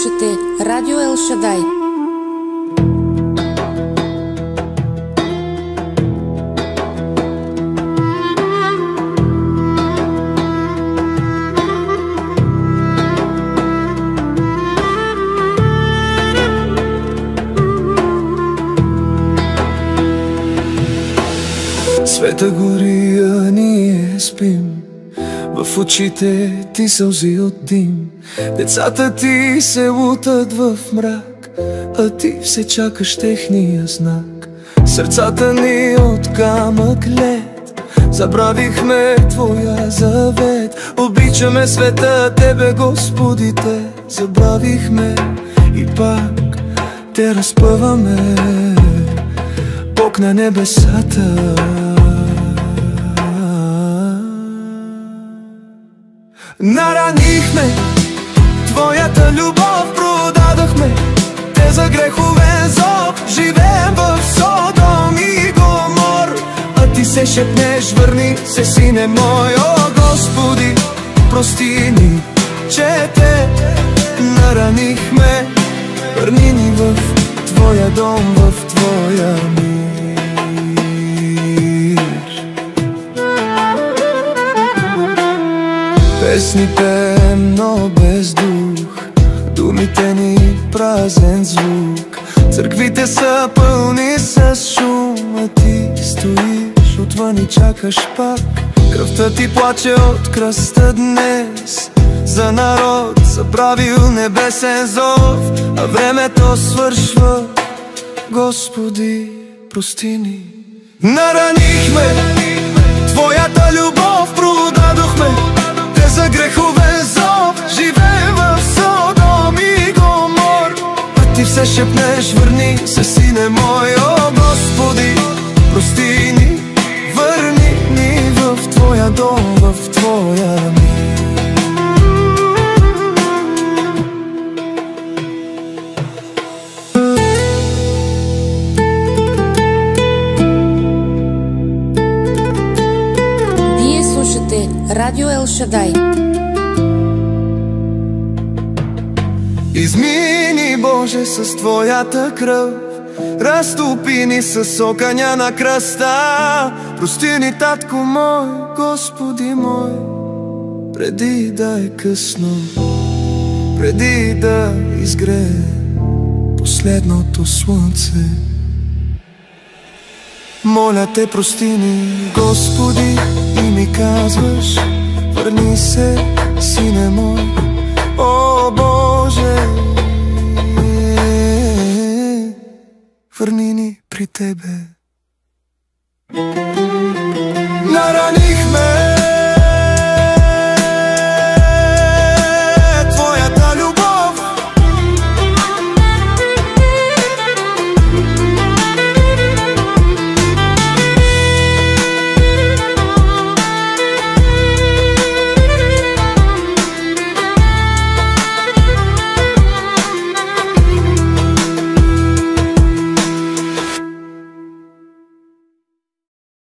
слушате Радио Ел Шадай. Света гори, а ние спим. В очите ти сълзи от дим. Децата ти се лутат в мрак, а ти все чакаш техния знак. Сърцата ни от камък лед, забравихме Твоя завет. Обичаме света, Тебе, Господи, Те забравихме и пак Те разпъваме. Бог на небесата, наранихме Твоята любов, продадохме Те за греховен зов. Живеем в Содом и Гомор, а Ти се шепнеш: върни се, сине мой. О, Господи, прости ни, че Те наранихме. Върни ни в Твоя дом, в Твоя мир. Песни пеем, но без дух, думите ни празен звук. Църквите са пълни с шум, а ти стоиш отвън и чакаш пак. Кръвта ти плаче от кръста днес за народ, забравил небесен зов, а времето свършва. Господи, прости ни. Наранихме Твоята любов, продадохме Те за греховен зов. Живеем в Содом и Гомор, а Ти все шепнеш: върни се, сине мой. О, Господи, прости ни, върни ни в Твоя дом, в Твоя мир. Радио Ел Шадай. Измини, Боже, с Твоята кръв, разтопи ни с огъня на кръста. Прости ни, Татко мой, Господи мой, преди да е късно, преди да изгрее последното слънце. Моля Те, прости ни, Господи, и ми казваш: върни се, сине мой. О, Боже, върни ни при Тебе.